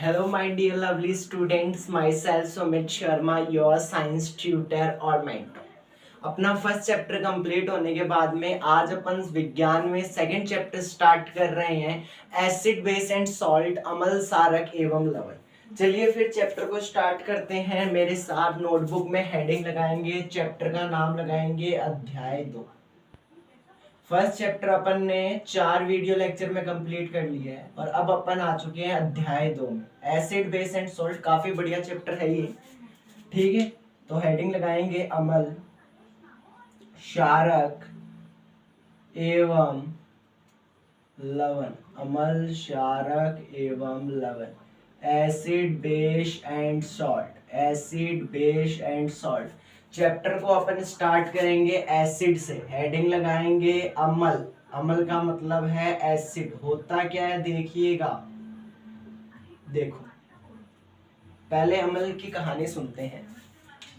Hello, my dear lovely students. Myself Sumit Sharma, your science tutor और mentor. अपना first chapter complete होने के बाद में आज अपन विज्ञान में सेकंड चैप्टर स्टार्ट कर रहे हैं, एसिड बेस एंड सॉल्ट, अम्ल सारक एवं लवण। चलिए फिर चैप्टर को स्टार्ट करते हैं। मेरे साथ नोटबुक में हेडिंग लगाएंगे, चैप्टर का नाम लगाएंगे अध्याय 2। फर्स्ट चैप्टर अपन ने 4 वीडियो लेक्चर में कंप्लीट कर लिया है और अब अपन आ चुके हैं अध्याय 2 में, एसिड बेस एंड सॉल्ट। काफी बढ़िया चैप्टर है ये, ठीक है। तो हेडिंग लगाएंगे अम्ल क्षारक एवं लवण, अम्ल क्षारक एवं लवण, acid base and salt, acid base and salt. Chapter को अपन स्टार्ट करेंगे एसिड से। हेडिंग लगाएंगे अम्ल, अम्ल का मतलब है एसिड। होता क्या है देखिएगा, देखो पहले अम्ल की कहानी सुनते हैं।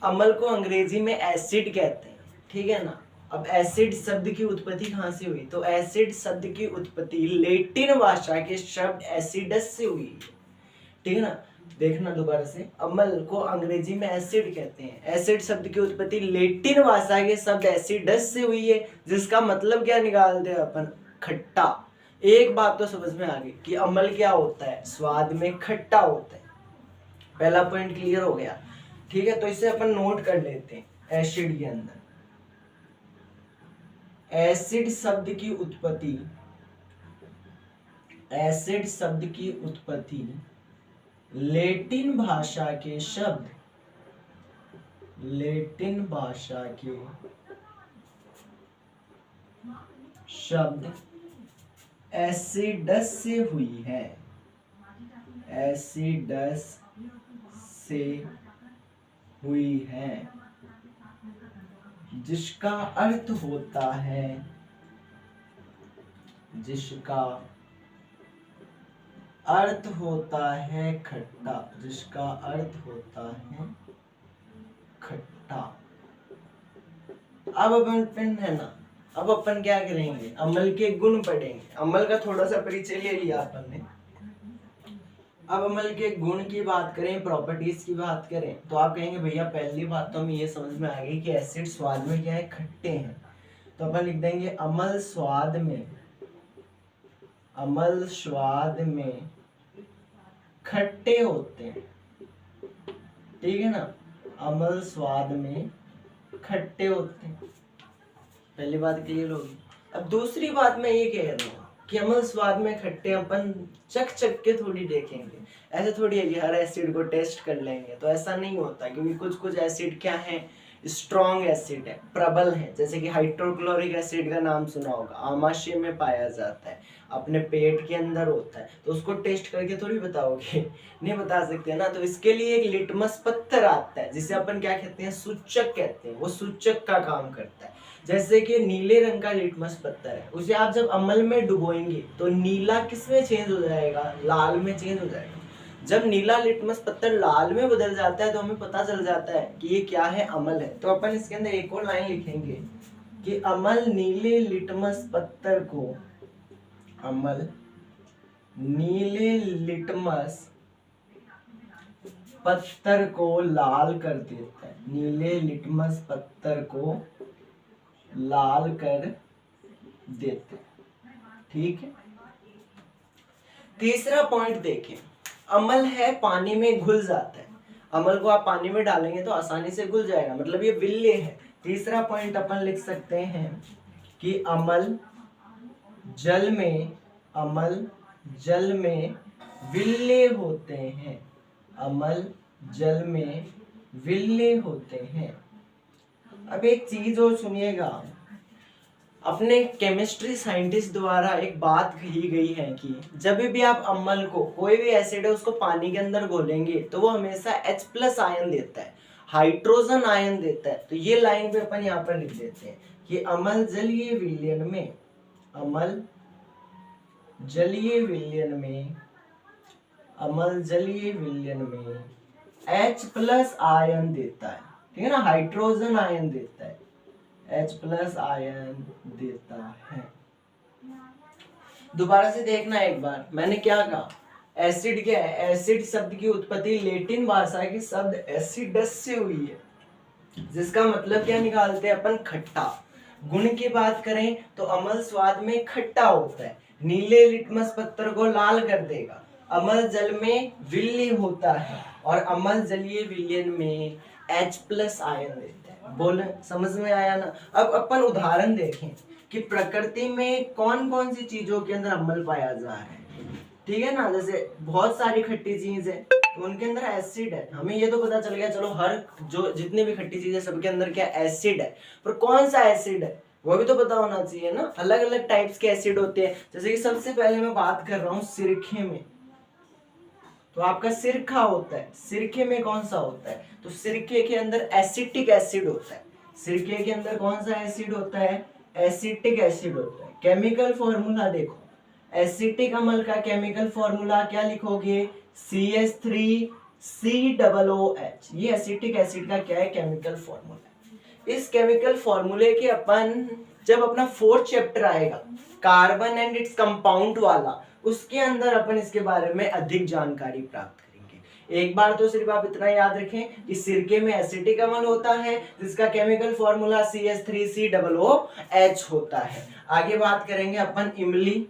अम्ल को अंग्रेजी में एसिड कहते हैं, ठीक है ना। अब एसिड शब्द की उत्पत्ति कहाँ से हुई? तो एसिड शब्द की उत्पत्ति लैटिन भाषा के शब्द एसिडस से हुई, ठीक है ना। देखना दोबारा से, अम्ल को अंग्रेजी में एसिड कहते हैं। एसिड शब्द की उत्पत्ति लैटिन भाषा के शब्द एसिडस से हुई है, जिसका मतलब क्या निकालते हैं अपन? खट्टा। एक बात तो समझ में आ गई कि अम्ल क्या होता है, स्वाद में खट्टा होता है। पहला पॉइंट क्लियर हो गया, ठीक है। तो इसे अपन नोट कर लेते हैं। एसिड के अंदर एसिड शब्द की उत्पत्ति, एसिड शब्द की उत्पत्ति लैटिन भाषा के शब्द, लैटिन भाषा के शब्द एसिडस से हुई है, एसिडस से हुई है, जिसका अर्थ होता है, जिसका अर्थ होता है खट्टा, जिसका अर्थ होता है खट्टा। अब अपन है ना, अब अपन क्या करेंगे? अम्ल के गुण पढ़ेंगे। अम्ल का थोड़ा सा परिचय ले लिया अपन ने। अब अम्ल के गुण की बात करें, प्रॉपर्टीज की बात करें, तो आप कहेंगे भैया पहली बात तो हमें ये समझ में आ गई कि एसिड स्वाद में क्या है, खट्टे हैं। तो अपन लिख देंगे अम्ल स्वाद में, अम्ल स्वाद में खट्टे होते हैं, ठीक है ना। अम्ल स्वाद में खट्टे होते हैं, पहली बात क्लियर होगी। अब दूसरी बात मैं ये कह रहा हूँ कि अम्ल स्वाद में खट्टे अपन चख के थोड़ी देखेंगे। ऐसे थोड़ी है कि हर एसिड को टेस्ट कर लेंगे, तो ऐसा नहीं होता। क्योंकि कुछ कुछ एसिड क्या है, स्ट्रॉन्ग एसिड है, प्रबल है। जैसे कि हाइड्रोक्लोरिक एसिड का नाम सुना होगा, आमाशय में पाया जाता है, अपने पेट के अंदर होता है। तो उसको टेस्ट करके थोड़ी बताओगे, नहीं बता सकते ना। तो इसके लिए एक लिटमस पत्थर आता है, जिसे अपन क्या कहते हैं, सूचक कहते हैं। वो सूचक का काम करता है। जैसे कि नीले रंग का लिटमस पत्थर है, उसे आप जब अम्ल में डुबोएंगे तो नीला किस में चेंज हो जाएगा? लाल में चेंज हो जाएगा। जब नीला लिटमस पत्थर लाल में बदल जाता है तो हमें पता चल जाता है कि ये क्या है, अम्ल है। तो अपन इसके अंदर एक और लाइन लिखेंगे कि अम्ल नीले लिटमस पत्थर को, अम्ल नीले लिटमस पत्थर को लाल कर देता है, नीले लिटमस पत्थर को लाल कर देते, ठीक है। तीसरा पॉइंट देखें, अम्ल है पानी में घुल जाता है। अम्ल को आप पानी में डालेंगे तो आसानी से घुल जाएगा, मतलब ये विल्ले है। तीसरा पॉइंट अपन लिख सकते हैं कि अम्ल जल में, अम्ल जल में विल्ले होते हैं, अम्ल जल में विल्ले होते हैं। अब एक चीज और सुनिएगा, अपने केमिस्ट्री साइंटिस्ट द्वारा एक बात कही गई है कि जब भी आप अम्ल को, कोई भी एसिड है उसको पानी के अंदर घोलेंगे तो वो हमेशा H+ आयन देता है, हाइड्रोजन आयन देता है। तो ये लाइन भी अपन यहाँ पर लिख देते हैं कि अम्ल जलीय विलयन में, अम्ल जलीय विलयन में, अम्ल जलीय विलयन में H+ आयन देता है, ठीक है ना, हाइड्रोजन आयन देता है, H+ आयन देता है। दोबारा से देखना एक बार, मैंने क्या कहा एसिड क्या है? एसिड शब्द की उत्पत्ति लैटिन भाषा के शब्द एसिडस से हुई है, जिसका मतलब क्या निकालते हैं अपन? खट्टा। गुण की बात करें तो अम्ल स्वाद में खट्टा होता है, नीले लिटमस पत्थर को लाल कर देगा। अम्ल जल में विलय होता है और अम्ल जलीय विलयन में H+ आयन देता है। बोले समझ में आया ना? अब अपन उदाहरण देखें कि प्रकृति में कौन कौन सी चीजों के अंदर अम्ल पाया जा रहा है। ठीक है ना, जैसे बहुत सारी खट्टी चीज है तो उनके अंदर एसिड है, हमें ये तो पता चल गया, चलो हर जो जितनी भी खट्टी चीज है सबके अंदर क्या एसिड है, पर कौन सा एसिड है वो भी तो पता होना चाहिए ना। अलग अलग टाइप्स के एसिड होते हैं, जैसे कि सबसे पहले मैं बात कर रहा हूँ सिरके में, तो आपका सिरका होता है, सिरके में कौन सा होता है? तो सिरके के अंदर एसिटिक एसिड होता है। सिरके के अंदर कौन सा एसिड होता है? एसिटिक एसिड होता है। केमिकल फॉर्मूला देखो, एसिटिक अम्ल का केमिकल फॉर्मूला क्या लिखोगे? CH3COOH। ये एसिटिक एसिड का क्या है? Chemical formula. इस केमिकल फॉर्मूले के अपन जब अपना 4th चैप्टर आएगा कार्बन एंड इट्स कंपाउंड वाला, उसके अंदर अपन इसके बारे में अधिक जानकारी प्राप्त करेंगे। एक बार तो सिर्फ आप इतना याद रखें कि सिरके में एसिटिक अम्ल होता है जिसका केमिकल फॉर्मूला CH3COOH होता है। आगे बात करेंगे अपन इमली।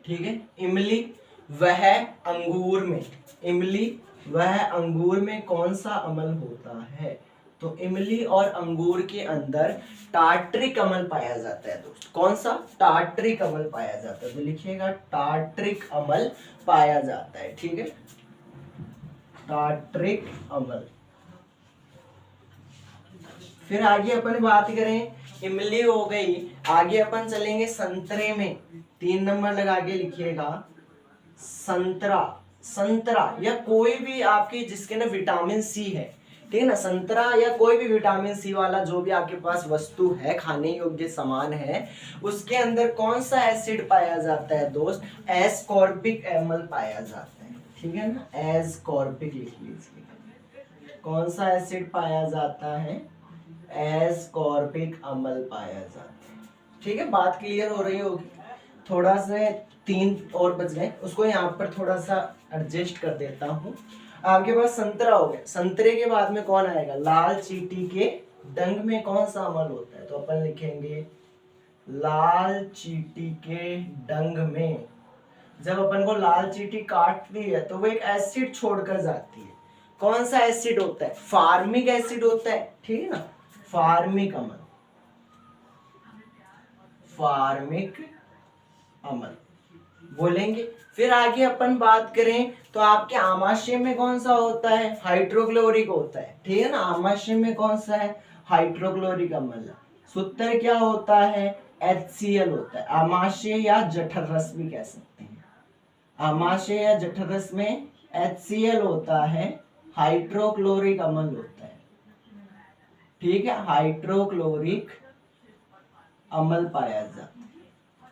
ठीक है, इमली वह अंगूर में, इमली वह अंगूर में कौन सा अम्ल होता है? तो इमली और अंगूर के अंदर टार्ट्रिक अम्ल पाया जाता है दोस्त। कौन सा? टार्ट्रिक अम्ल पाया जाता है, तो लिखिएगा टार्ट्रिक अम्ल पाया जाता है। ठीक है, टार्ट्रिक अम्ल। फिर आगे अपन बात करें, इमली हो गई, आगे अपन चलेंगे संतरे में। 3 नंबर लगा के लिखिएगा संतरा। संतरा या कोई भी आपकी जिसके ना विटामिन सी है, ठीक है ना, संतरा या कोई भी विटामिन सी वाला जो भी आपके पास वस्तु है, खाने योग्य सामान है, उसके अंदर कौन सा एसिड पाया जाता है दोस्त? एस्कॉर्बिक अम्ल पाया जाता है। ठीक है ना, एस्कॉर्बिक लिख लीजिए। कौन सा एसिड पाया जाता है? एस्कॉर्बिक अम्ल पाया जाता है। ठीक है, बात क्लियर हो रही होगी। थोड़ा सा 3 और बच गए, उसको यहाँ पर थोड़ा सा एडजस्ट कर देता हूँ। आपके पास संतरा हो गया, संतरे के बाद में कौन आएगा? लाल चींटी के डंक में कौन सा अम्ल होता है? तो अपन लिखेंगे लाल चींटी के डंक में जब अपन को लाल चींटी काटती है तो वो एक एसिड छोड़कर जाती है। कौन सा एसिड होता है? फार्मिक एसिड होता है। ठीक है ना, फार्मिक अम्ल, फार्मिक अम्ल बोलेंगे। फिर आगे अपन बात करें तो आपके आमाशय में कौन सा होता है? हाइड्रोक्लोरिक होता है। ठीक है ना, आमाशय में कौन सा है? हाइड्रोक्लोरिक अम्ल। सूत्र क्या होता है? HCl होता है। आमाशय या जठर रस भी कह सकते हैं। आमाशय या जठर रस में HCl होता है, हाइड्रोक्लोरिक अम्ल होता है। ठीक है, हाइड्रोक्लोरिक अम्ल पाया जाता है।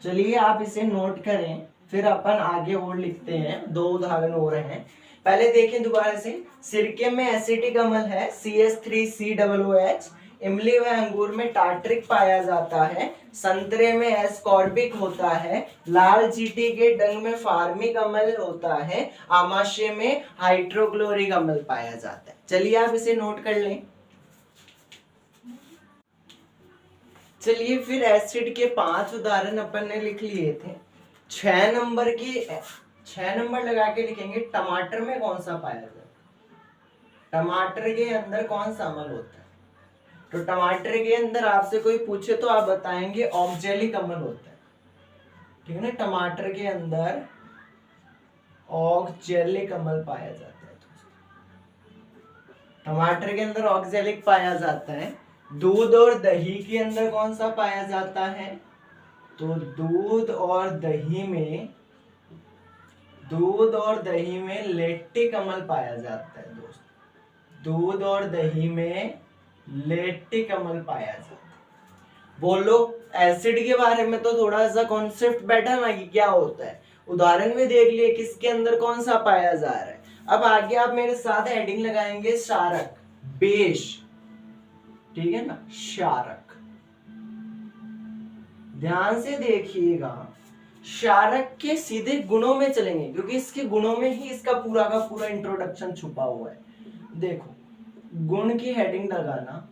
चलिए आप इसे नोट करें, फिर अपन आगे और लिखते हैं। 2 उदाहरण हो रहे हैं, पहले देखें दोबारा से। सिरके में एसिटिक अम्ल है CH3COOH, इमली व अंगूर में टार्ट्रिक पाया जाता है, संतरे में एस्कॉर्बिक होता है, लाल चींटी के डंक में फार्मिक अम्ल होता है, आमाशय में हाइड्रोक्लोरिक अम्ल पाया जाता है। चलिए आप इसे नोट कर लें। चलिए फिर एसिड के 5 उदाहरण अपन ने लिख लिए थे। 6 नंबर लगा के लिखेंगे टमाटर में कौन सा पाया जाता है? टमाटर के अंदर कौन सा अम्ल होता है? तो टमाटर के अंदर आपसे कोई पूछे तो आप बताएंगे ऑक्जेलिक अम्ल होता है। ठीक है ना, टमाटर के अंदर ऑक्जेलिक अम्ल पाया जाता है। टमाटर के अंदर ऑक्जेलिक पाया जाता है। दूध और दही के अंदर कौन सा पाया जाता है? तो दूध और दही में लैक्टिक अम्ल पाया जाता है दोस्त। दूध और दही में लैक्टिक अम्ल पाया जाता है। बोलो, एसिड के बारे में तो थोड़ा सा कॉन्सेप्ट बैठा ना कि क्या होता है। उदाहरण में देख लिए किसके अंदर कौन सा पाया जा रहा है। अब आगे आप मेरे साथ हेडिंग लगाएंगे क्षारक, बेश। ठीक है ना, क्षारक। ध्यान से देखिएगा, क्षारक के सीधे गुणों में चलेंगे, क्योंकि इसके गुणों में ही इसका पूरा का पूरा इंट्रोडक्शन छुपा हुआ है। देखो, गुण की हेडिंग लगाना।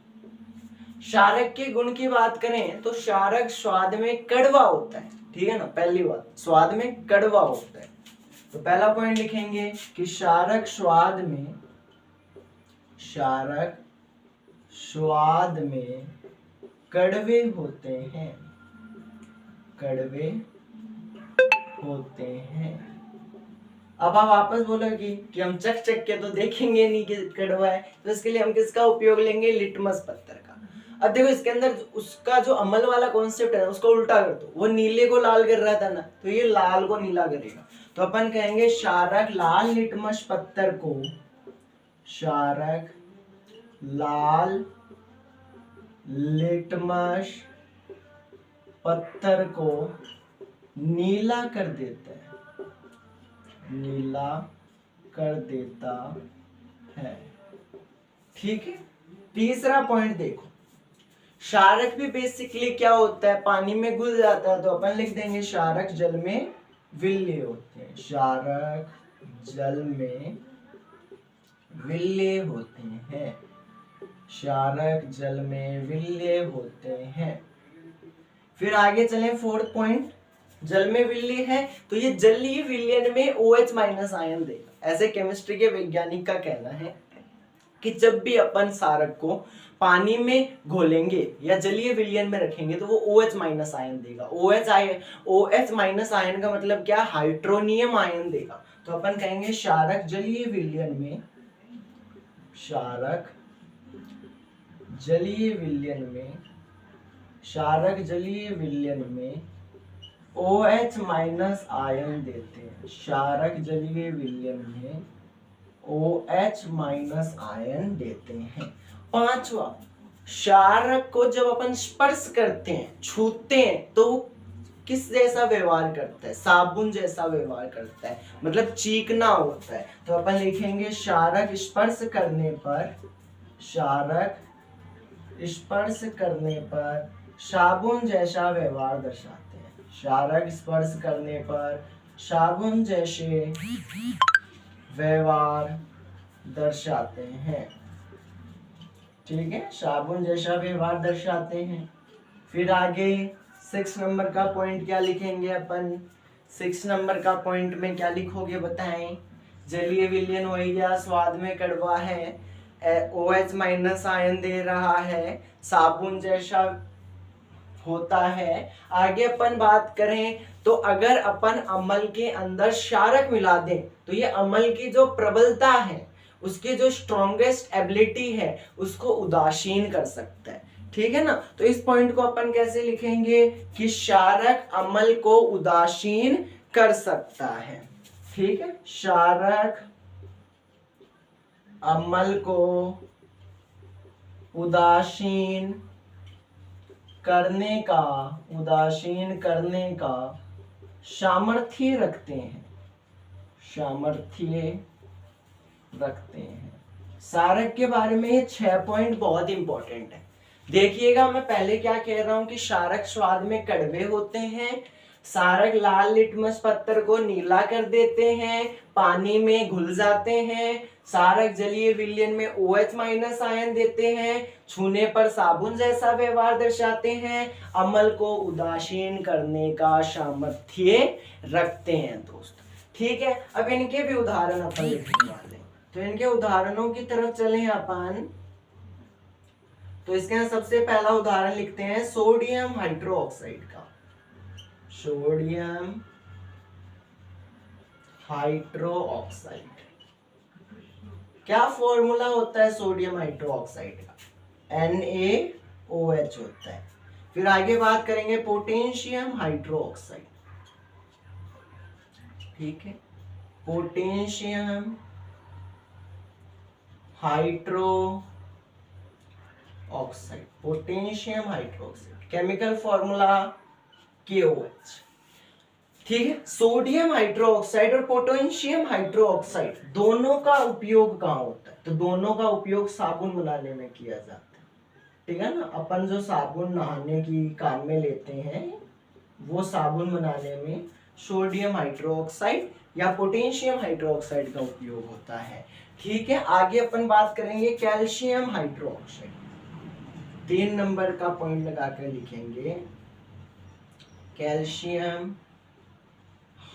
क्षारक के गुण की बात करें तो क्षारक स्वाद में कड़वा होता है, ठीक है ना, पहली बात, स्वाद में कड़वा होता है। तो पहला पॉइंट लिखेंगे कि क्षारक स्वाद में कड़वे होते हैं, कड़वे होते हैं। अब आप वापस बोलोगे कि हम चक के तो देखेंगे नहीं कि कड़वा है, तो इसके लिए हम किसका उपयोग लेंगे? लिटमस पत्थर का। अब देखो, इसके अंदर उसका जो अमल वाला कॉन्सेप्ट है ना, उसको उल्टा कर दो। वो नीले को लाल कर रहा था ना, तो ये लाल को नीला करेगा। तो अपन कहेंगे क्षारक लाल लिटमस पत्थर को, क्षारक लाल लिटमस पत्थर को नीला कर देता है, नीला कर देता है, ठीक है। तीसरा पॉइंट देखो, क्षारक भी बेसिकली क्या होता है? पानी में घुल जाता है, तो अपन लिख देंगे क्षारक जल में विलय होते हैं, क्षारक जल में विलय होते हैं, क्षारक जल में विलय होते हैं। फिर आगे चलें, फोर्थ पॉइंट, जल में विलय है तो ये जलीय विलयन में OH माइनस आयन देगा। ऐसे केमिस्ट्री के वैज्ञानिक का कहना है कि जब भी अपन क्षारक को पानी में घोलेंगे या जलीय विलयन में रखेंगे तो वो OH माइनस आयन देगा। OH माइनस आयन का मतलब क्या? हाइड्रोनियम आयन देगा। तो अपन कहेंगे क्षारक जलीय विलयन में, क्षारक जलीय विलयन में, क्षारक जलीय विलयन में OH माइनस आयन देते हैं, क्षारक जलीय विलयन में OH माइनस आयन देते हैं। पांचवा, क्षारक को जब अपन स्पर्श करते हैं, छूते हैं, तो किस जैसा व्यवहार करता है? साबुन जैसा व्यवहार करता है, मतलब चीकना होता है। तो अपन लिखेंगे क्षारक स्पर्श करने पर, क्षारक स्पर्श करने पर साबुन जैसा व्यवहार दर्शाते हैं, क्षारक स्पर्श करने पर साबुन जैसे व्यवहार दर्शाते हैं, ठीक है, साबुन जैसा व्यवहार दर्शाते हैं। फिर आगे 6 नंबर का पॉइंट क्या लिखेंगे अपन? 6 नंबर का पॉइंट में क्या लिखोगे बताएं? जलीय विलयन हो गया, स्वाद में कड़वा है, OH माइनस आयन दे रहा है, साबुन जैसा होता है। आगे अपन बात करें तो अगर अपन अम्ल के अंदर क्षारक मिला दें तो ये अम्ल की जो प्रबलता है, उसकी जो स्ट्रॉन्गेस्ट एबिलिटी है, उसको उदासीन कर सकता है, ठीक है ना। तो इस पॉइंट को अपन कैसे लिखेंगे कि क्षारक अम्ल को उदासीन कर सकता है, ठीक है, क्षारक अम्ल को उदासीन करने का सामर्थ्य रखते हैं, सामर्थ्य रखते हैं। क्षारक के बारे में ये 6 पॉइंट बहुत इंपॉर्टेंट है। देखिएगा, मैं पहले क्या कह रहा हूं कि क्षारक स्वाद में कड़वे होते हैं, क्षारक लाल लिटमस पत्थर को नीला कर देते हैं, पानी में घुल जाते हैं, क्षारक जलीय विलयन में OH माइनस आयन देते हैं, छूने पर साबुन जैसा व्यवहार दर्शाते हैं, अम्ल को उदासीन करने का सामर्थ्य रखते हैं दोस्त, ठीक है। अब इनके भी उदाहरण अपन लिखने वाले, तो इनके उदाहरणों की तरफ चलें अपन। तो इसके सबसे पहला उदाहरण लिखते हैं सोडियम हाइड्रोक्साइड का, सोडियम हाइड्रोक्साइड। क्या फॉर्मूला होता है सोडियम हाइड्रोक्साइड का? NaOH होता है। फिर आगे बात करेंगे पोटेशियम हाइड्रोक्साइड, ठीक है, potassium hydroxide, potassium hydroxide, chemical formula KOH, ठीक है। सोडियम हाइड्रोक्साइड और पोटेशियम हाइड्रोक्साइड दोनों का उपयोग कहाँ होता है? तो दोनों का उपयोग साबुन बनाने में किया जाता है, ठीक है ना। अपन जो साबुन नहाने की काम में लेते हैं, वो साबुन बनाने में सोडियम हाइड्रोक्साइड या पोटेशियम हाइड्रोक्साइड का उपयोग होता है। ठीक है, आगे अपन बात करेंगे कैल्शियम हाइड्रोक्साइड। 3 नंबर का पॉइंट लगाकर लिखेंगे कैल्शियम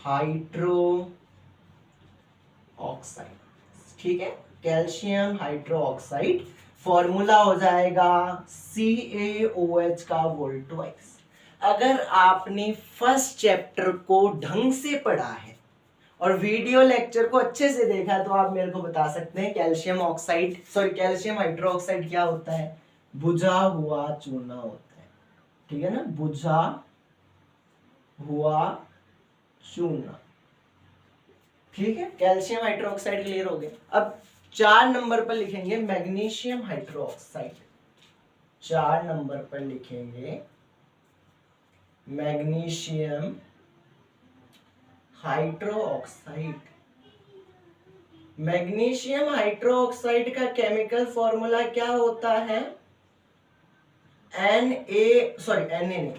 हाइड्रो ऑक्साइड। ठीक है, कैल्शियम हाइड्रो ऑक्साइड फॉर्मूला हो जाएगा CaOH का वोल्टवाइज। अगर आपने फर्स्ट चैप्टर को ढंग से पढ़ा है और वीडियो लेक्चर को अच्छे से देखा है तो आप मेरे को बता सकते हैं कैल्शियम हाइड्रो ऑक्साइड क्या होता है? बुझा हुआ चूना होता है। ठीक है ना, बुझा हुआ चूना। ठीक है, कैल्शियम हाइड्रोक्साइड क्लियर हो गया। अब 4 नंबर पर लिखेंगे मैग्नीशियम हाइड्रोक्साइड। 4 नंबर पर लिखेंगे मैग्नीशियम हाइड्रोक्साइड। मैग्नीशियम हाइड्रोक्साइड का केमिकल फॉर्मूला क्या होता है? Na नहीं,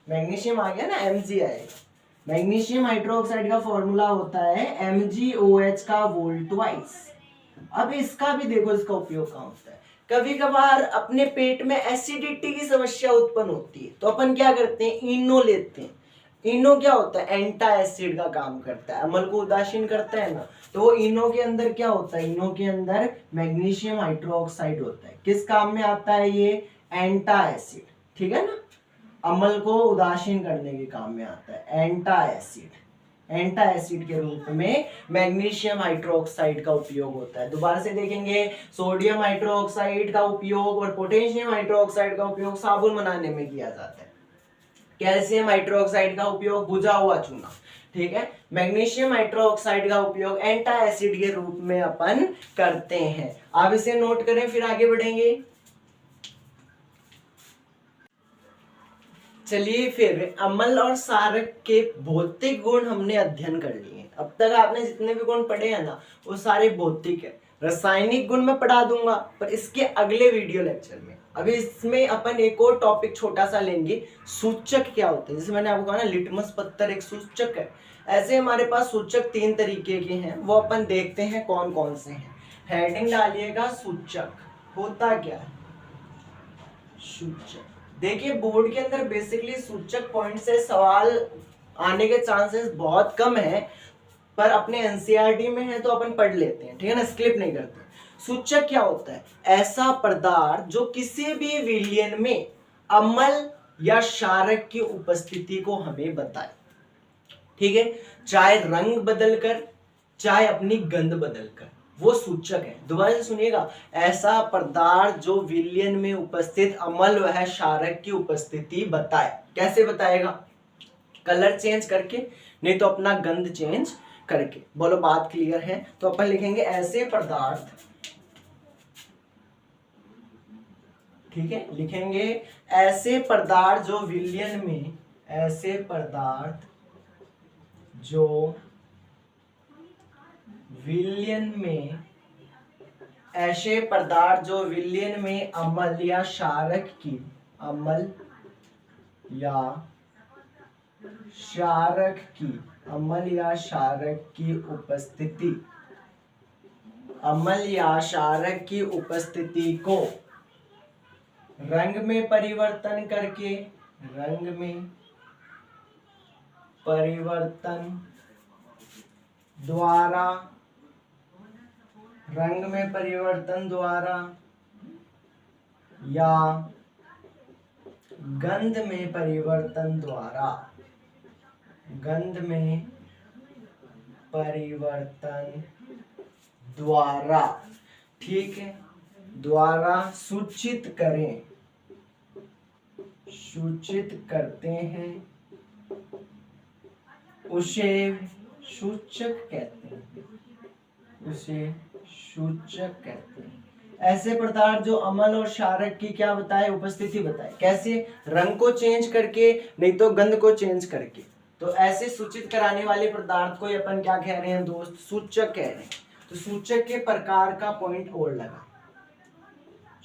मैग्नीशियम आ गया ना, Mg आएगा। मैग्नीशियम हाइड्रोक्साइड का फॉर्मूला होता है MgOH का वोल्टवाइज। अब इसका भी देखो, इसका उपयोग कहाँ होता है। कभी कभार अपने पेट में एसिडिटी की समस्या उत्पन्न होती है तो अपन क्या करते हैं, इनो लेते हैं। इनो क्या होता है? एंटा एसिड का काम करता है, अम्ल को उदासीन करता है ना। तो वो इनो के अंदर क्या होता है? इनो के अंदर मैग्नीशियम हाइड्रोक्साइड होता है। किस काम में आता है ये? एंटा एसिड। ठीक है ना, अम्ल को उदासीन करने के काम में आता है एंटा एसिड। एंटा एसिड के रूप में मैग्नीशियम हाइड्रोक्साइड का उपयोग होता है। दोबारा से देखेंगे, सोडियम हाइड्रोक्साइड का उपयोग और पोटेशियम हाइड्रोक्साइड का उपयोग साबुन बनाने में किया जाता है। कैल्शियम हाइड्रोक्साइड का उपयोग बुझा हुआ चूना। ठीक है, मैग्नीशियम हाइड्रोक्साइड का उपयोग एंटा एसिड के रूप में अपन करते हैं। आप इसे नोट करें, फिर आगे बढ़ेंगे। चलिए, फिर अम्ल और क्षारक के भौतिक गुण हमने अध्ययन कर लिए। अब तक आपने जितने भी गुण पढ़े हैं ना, वो सारे भौतिक है। रासायनिक गुण मैं पढ़ा दूंगा पर इसके अगले वीडियो लेक्चर में। अभी इसमें अपन एक और टॉपिक छोटा सा लेंगे, सूचक क्या होते हैं। जैसे मैंने आपको कहा ना, लिटमस पत्थर एक सूचक है। ऐसे हमारे पास सूचक 3 तरीके के हैं, वो अपन देखते हैं कौन कौन से हैं। हेडिंग डालिएगा, सूचक होता क्या है? सूचक देखिए, बोर्ड के अंदर बेसिकली सूचक पॉइंट से सवाल आने के चांसेस बहुत कम है, पर अपने एनसीईआरटी में है तो अपन पढ़ लेते हैं। ठीक है ना, स्किप नहीं करते। सूचक क्या होता है? ऐसा पदार्थ जो किसी भी विलयन में अम्ल या क्षारक की उपस्थिति को हमें बताए। ठीक है, चाहे रंग बदलकर, चाहे अपनी गंध बदलकर, वो सूचक है। दोबारा से सुनिएगा, ऐसा पदार्थ जो विलयन में उपस्थित अम्ल व क्षारक की उपस्थिति बताए। कैसे बताएगा? कलर चेंज करके, नहीं तो अपना गंध चेंज करके। बोलो, बात क्लियर है? तो अपन लिखेंगे ऐसे पदार्थ। ठीक है, लिखेंगे ऐसे पदार्थ जो विलयन में, ऐसे पदार्थ जो विलयन में, ऐसे पदार्थ जो विलयन में अम्ल या क्षारक की, अम्ल या क्षारक की, अम्ल या क्षारक की उपस्थिति, अम्ल या क्षारक की उपस्थिति को रंग में परिवर्तन करके, रंग में परिवर्तन द्वारा, रंग में परिवर्तन द्वारा या गंध में परिवर्तन द्वारा, गंध में परिवर्तन द्वारा, ठीक है, द्वारा सूचित करें, सूचित करते हैं, उसे सूचक कहते हैं, उसे सूचक कहते हैं। ऐसे पदार्थ जो अम्ल और क्षारक की क्या बताए? उपस्थिति बताए। कैसे? रंग को चेंज करके, नहीं तो गंध को चेंज करके। तो ऐसे सूचित कराने वाले पदार्थ को अपन क्या कह रहे हैं दोस्त? सूचक कह रहे हैं। तो सूचक के प्रकार का पॉइंट और लगा,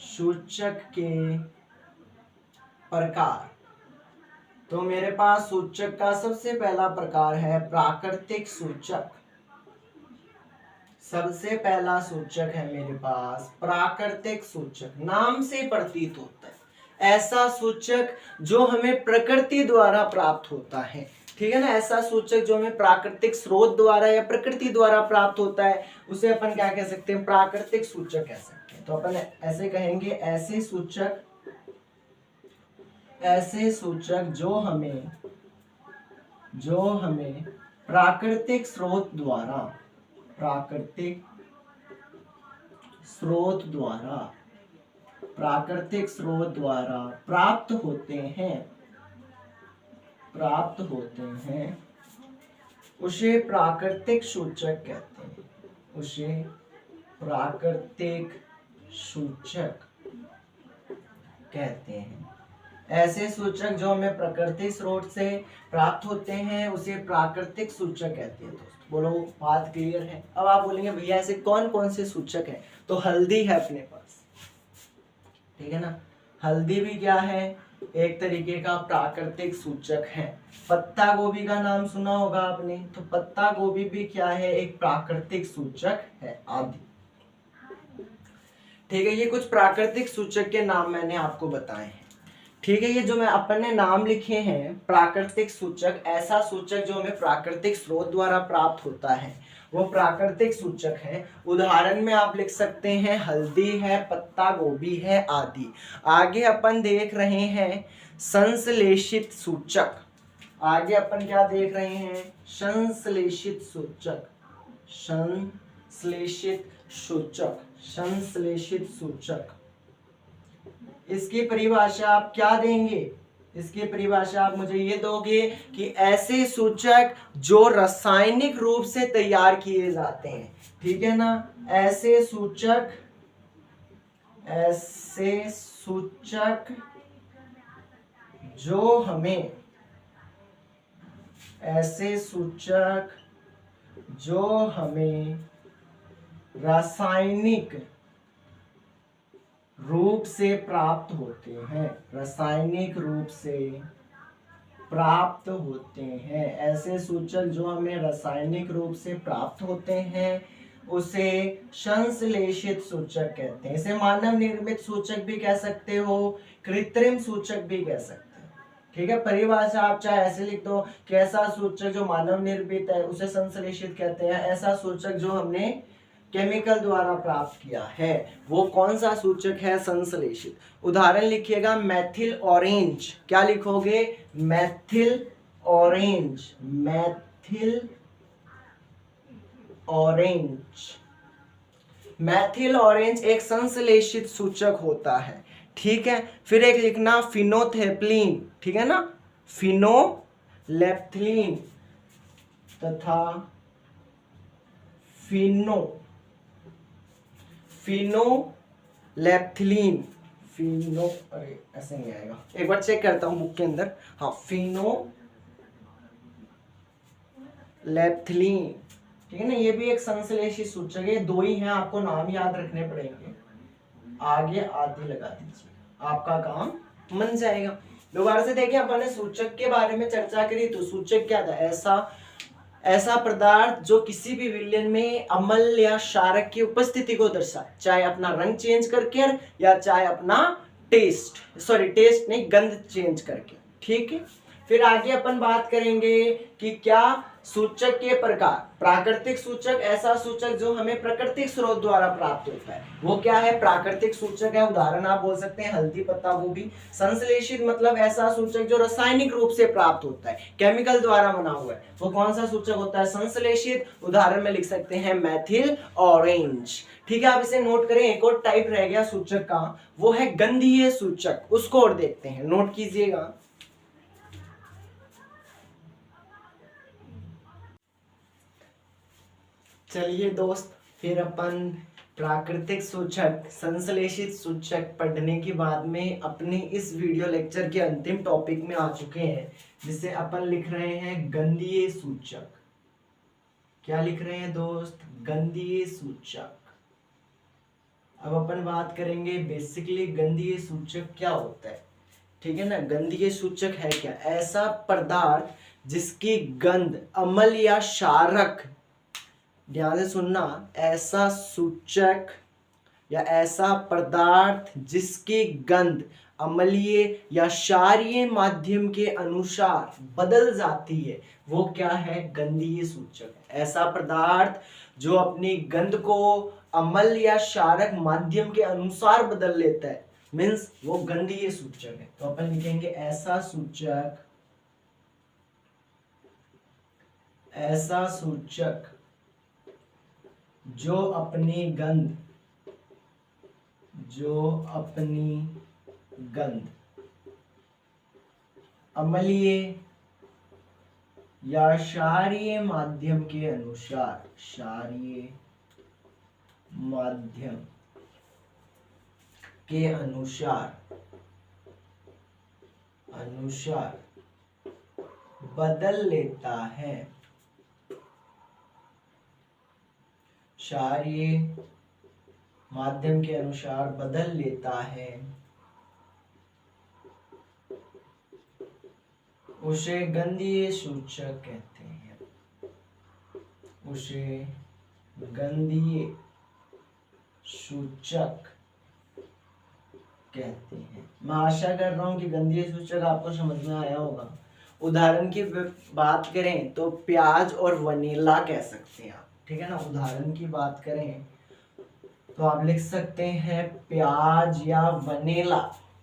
सूचक के प्रकार, तो मेरे पास सूचक का सबसे पहला प्रकार है प्राकृतिक सूचक। सबसे पहला सूचक है मेरे पास प्राकृतिक सूचक। नाम से प्रतीत होता है, ऐसा सूचक जो हमें प्रकृति द्वारा प्राप्त होता है। ठीक है ना, ऐसा सूचक जो हमें प्राकृतिक स्रोत द्वारा या प्रकृति द्वारा प्राप्त होता है उसे अपन क्या कह सकते हैं, प्राकृतिक सूचक कह सकते हैं। तो अपन ऐसे कहेंगे, ऐसे सूचक जो हमें प्राकृतिक स्रोत द्वारा प्राप्त होते हैं उसे प्राकृतिक सूचक कहते हैं। ऐसे सूचक जो हमें प्रकृति स्रोत से प्राप्त होते हैं उसे प्राकृतिक सूचक कहते हैं। दोस्तों बोलो, बात क्लियर है? अब आप बोलेंगे भैया ऐसे कौन कौन से सूचक हैं? तो हल्दी है अपने पास, ठीक है ना, हल्दी भी क्या है, एक तरीके का प्राकृतिक सूचक है। पत्ता गोभी का नाम सुना होगा आपने, तो पत्ता गोभी भी क्या है, एक प्राकृतिक सूचक है, आदि। ठीक है, ये कुछ प्राकृतिक सूचक के नाम मैंने आपको बताए हैं। ठीक है, ये जो मैं अपने नाम लिखे हैं प्राकृतिक सूचक, ऐसा सूचक जो हमें प्राकृतिक स्रोत द्वारा प्राप्त होता है वो प्राकृतिक सूचक है। उदाहरण में आप लिख सकते हैं हल्दी है, पत्ता गोभी है, आदि। आगे अपन देख रहे हैं संश्लेषित सूचक। आगे अपन क्या देख रहे हैं, संश्लेषित सूचक। इसकी परिभाषा आप क्या देंगे, इसकी परिभाषा आप मुझे ये दोगे कि ऐसे सूचक जो रासायनिक रूप से तैयार किए जाते हैं। ठीक है ना, ऐसे सूचक जो हमें रासायनिक रूप से प्राप्त होते हैं, ऐसे सूचक जो हमें रासायनिक रूप से प्राप्त होते हैं उसे संश्लेषित सूचक कहते हैं। इसे मानव निर्मित सूचक भी कह सकते हो, कृत्रिम सूचक भी कह सकते हैं। ठीक है, परिभाषा आप चाहे ऐसे लिख दो कि ऐसा सूचक जो मानव निर्मित है उसे संश्लेषित कहते हैं। ऐसा सूचक जो हमने केमिकल द्वारा प्राप्त किया है वो कौन सा सूचक है, संश्लेषित। उदाहरण लिखिएगा मेथिल ऑरेंज। क्या लिखोगे, मेथिल ऑरेंज एक संश्लेषित सूचक होता है। ठीक है, फिर एक लिखना फिनोथेप्लिन। ठीक है ना, फिनोलेप्थिलीन तथा फिनोलेप्थिलीन। अरे ऐसे नहीं आएगा, एक बार चेक करता हूं बुक के अंदर। हाँ, फिनोलेप्थिलीन। ठीक है ना, ये भी एक संश्लेषित सूचक है। दो ही हैं, आपको नाम याद रखने पड़ेंगे, आगे आदि लगा दीजिए, आपका काम बन जाएगा। दोबारा से देखिए, अपन ने सूचक के बारे में चर्चा करी। तो सूचक क्या था, ऐसा पदार्थ जो किसी भी विलयन में अम्ल या क्षारक की उपस्थिति को दर्शाए, चाहे अपना रंग चेंज करके या चाहे अपना टेस्ट नहीं, गंध चेंज करके। ठीक है, फिर आगे अपन बात करेंगे कि क्या सूचक के प्रकार। प्राकृतिक सूचक ऐसा सूचक जो हमें प्राकृतिक स्रोत द्वारा प्राप्त होता है वो क्या है, प्राकृतिक सूचक है। उदाहरण आप बोल सकते हैं हल्दी, पत्ता गोभी। संश्लेषित मतलब ऐसा सूचक जो रासायनिक रूप से प्राप्त होता है, केमिकल द्वारा बना हुआ है, वो कौन सा सूचक होता है, संश्लेषित। उदाहरण में लिख सकते हैं मेथिल ऑरेंज। ठीक है, आप इसे नोट करें। एक और टाइप रह गया सूचक का, वो है गंधीय सूचक। उसको और देखते हैं, नोट कीजिएगा। चलिए दोस्त, फिर अपन प्राकृतिक सूचक, संश्लेषित सूचक पढ़ने के बाद में अपने इस वीडियो लेक्चर के अंतिम टॉपिक में आ चुके हैं, जिसे अपन लिख रहे हैं गंधीय सूचक। क्या लिख रहे हैं दोस्त, गंधीय सूचक। अब अपन बात करेंगे बेसिकली गंधीय सूचक क्या होता है। ठीक है ना। गंधीय सूचक है क्या? ऐसा पदार्थ जिसकी गंध अम्ल या क्षारक, ध्यान से सुनना, ऐसा सूचक या ऐसा पदार्थ जिसकी गंध अम्लीय या क्षारीय माध्यम के अनुसार बदल जाती है, वो क्या है? गंधीय सूचक। ऐसा पदार्थ जो अपनी गंध को अम्ल या क्षारक माध्यम के अनुसार बदल लेता है, मीन्स वो गंधीय सूचक है। तो अपन लिखेंगे ऐसा सूचक, ऐसा सूचक जो अपनी गंध, जो अपनी गंध अम्लीय या क्षारीय माध्यम के अनुसार, क्षारीय माध्यम के अनुसार बदल लेता है, क्षारीय माध्यम के अनुसार बदल लेता है, उसे गंधीय सूचक कहते हैं, उसे गंधीय सूचक कहते हैं। मैं आशा कर रहा हूं कि गंधीय सूचक आपको समझ में आया होगा। उदाहरण की बात करें तो प्याज और वनीला कह सकते हैं आप, ठीक है ना। उदाहरण की बात करें तो आप लिख सकते हैं प्याज या वनीला।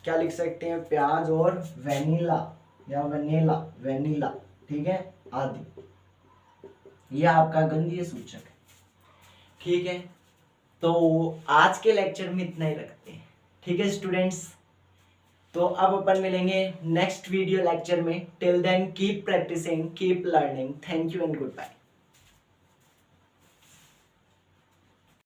क्या लिख सकते हैं? प्याज और वनीला या वेनिला, ठीक है, आदि। यह आपका गंधीय सूचक है, ठीक है। तो आज के लेक्चर में इतना ही रखते हैं, ठीक है स्टूडेंट्स। तो अब अपन मिलेंगे नेक्स्ट वीडियो लेक्चर में। Till then keep practising, keep learning. Thank you and good bye.